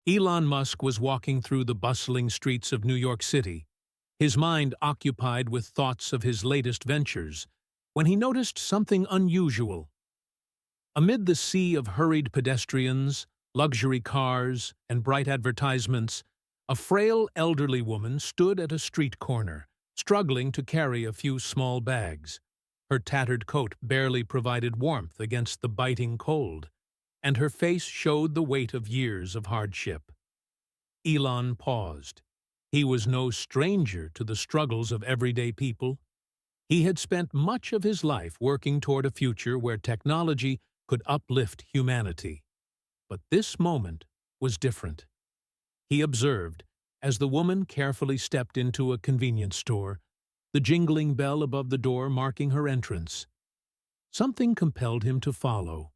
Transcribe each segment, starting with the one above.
Elon Musk was walking through the bustling streets of New York City, his mind occupied with thoughts of his latest ventures, when he noticed something unusual. Amid the sea of hurried pedestrians, luxury cars, and bright advertisements, a frail elderly woman stood at a street corner, struggling to carry a few small bags. Her tattered coat barely provided warmth against the biting cold, and her face showed the weight of years of hardship. Elon paused. He was no stranger to the struggles of everyday people. He had spent much of his life working toward a future where technology could uplift humanity. But this moment was different. He observed, as the woman carefully stepped into a convenience store, the jingling bell above the door marking her entrance. Something compelled him to follow.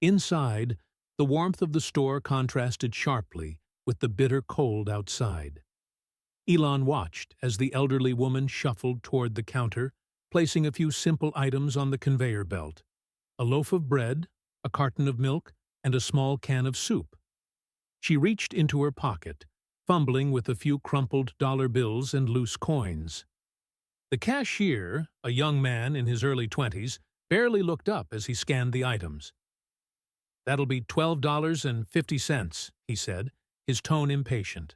Inside, the warmth of the store contrasted sharply with the bitter cold outside. Elon watched as the elderly woman shuffled toward the counter, placing a few simple items on the conveyor belt: a loaf of bread, a carton of milk, and a small can of soup. She reached into her pocket, fumbling with a few crumpled dollar bills and loose coins. The cashier, a young man in his early 20s, barely looked up as he scanned the items. "That'll be $12.50, he said, his tone impatient.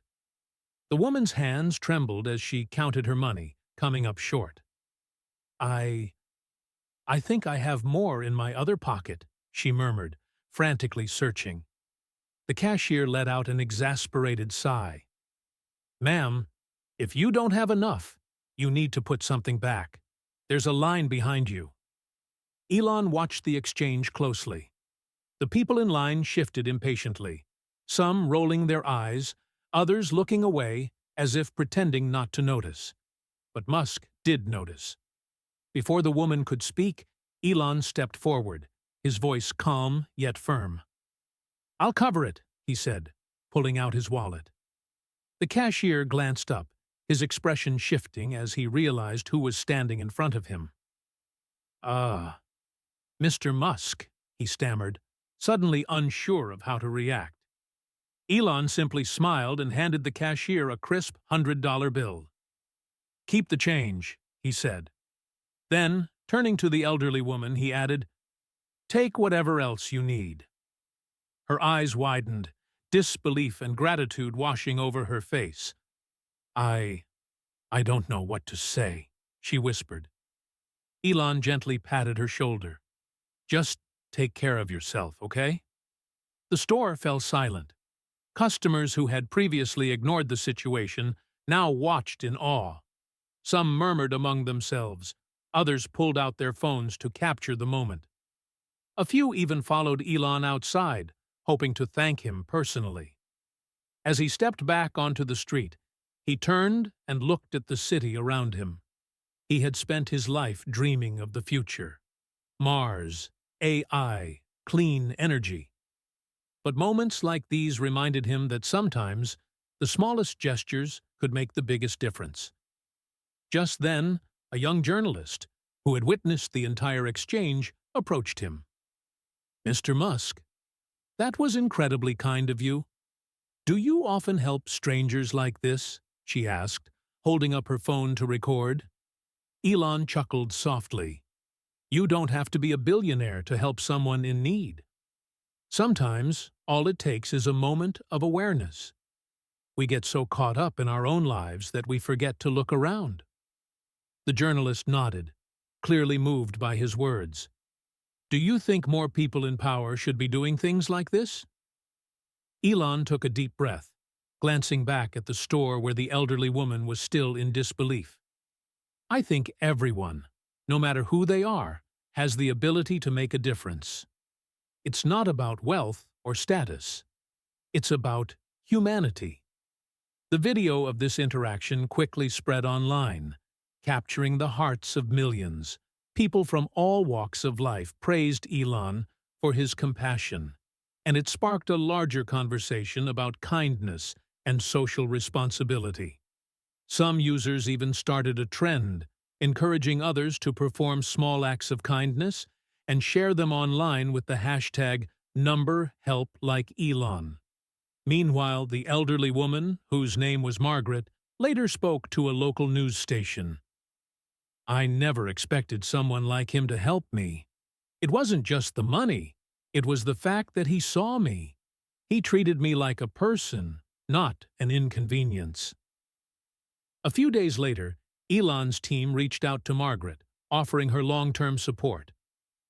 The woman's hands trembled as she counted her money, coming up short. I think I have more in my other pocket," she murmured, frantically searching. The cashier let out an exasperated sigh. "Ma'am, if you don't have enough, you need to put something back. There's a line behind you." Elon watched the exchange closely. The people in line shifted impatiently, some rolling their eyes, others looking away as if pretending not to notice. But Musk did notice. Before the woman could speak, Elon stepped forward, his voice calm yet firm. "I'll cover it," he said, pulling out his wallet. The cashier glanced up, his expression shifting as he realized who was standing in front of him. "Ah, Mr. Musk," he stammered, suddenly unsure of how to react. Elon simply smiled and handed the cashier a crisp $100 bill. "Keep the change," he said. Then, turning to the elderly woman, he added, "Take whatever else you need." Her eyes widened, disbelief and gratitude washing over her face. I don't know what to say," she whispered. Elon gently patted her shoulder. "Just take care of yourself, okay?" The store fell silent. Customers who had previously ignored the situation now watched in awe. Some murmured among themselves, others pulled out their phones to capture the moment. A few even followed Elon outside, hoping to thank him personally. As he stepped back onto the street, he turned and looked at the city around him. He had spent his life dreaming of the future. Mars, AI, clean energy. But moments like these reminded him that sometimes the smallest gestures could make the biggest difference. Just then, a young journalist, who had witnessed the entire exchange, approached him. "Mr. Musk, that was incredibly kind of you. Do you often help strangers like this?" she asked, holding up her phone to record. Elon chuckled softly. "You don't have to be a billionaire to help someone in need. Sometimes, all it takes is a moment of awareness. We get so caught up in our own lives that we forget to look around." The journalist nodded, clearly moved by his words. "Do you think more people in power should be doing things like this?" Elon took a deep breath, glancing back at the store where the elderly woman was still in disbelief. "I think everyone, no matter who they are, has the ability to make a difference. It's not about wealth or status. It's about humanity." The video of this interaction quickly spread online, capturing the hearts of millions. People from all walks of life praised Elon for his compassion, and it sparked a larger conversation about kindness and social responsibility. Some users even started a trend, encouraging others to perform small acts of kindness and share them online with the hashtag #HelpLikeElon. Meanwhile, the elderly woman, whose name was Margaret, later spoke to a local news station. "I never expected someone like him to help me. It wasn't just the money, it was the fact that he saw me. He treated me like a person, not an inconvenience." A few days later, Elon's team reached out to Margaret, offering her long-term support.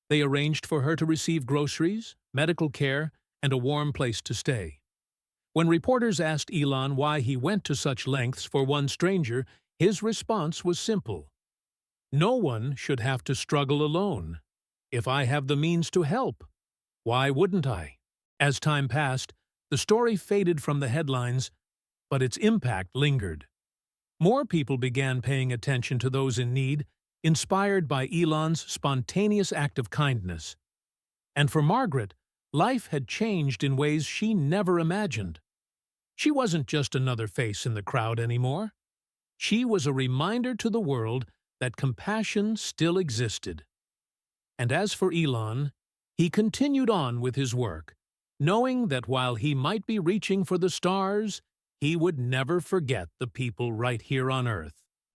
They arranged for her to receive groceries, medical care, and a warm place to stay. When reporters asked Elon why he went to such lengths for one stranger, his response was simple. "No one should have to struggle alone. If I have the means to help, why wouldn't I?" As time passed, the story faded from the headlines, but its impact lingered. More people began paying attention to those in need, inspired by Elon's spontaneous act of kindness. And for Margaret, life had changed in ways she never imagined. She wasn't just another face in the crowd anymore. She was a reminder to the world that compassion still existed. And as for Elon, he continued on with his work, knowing that while he might be reaching for the stars, he would never forget the people right here on Earth.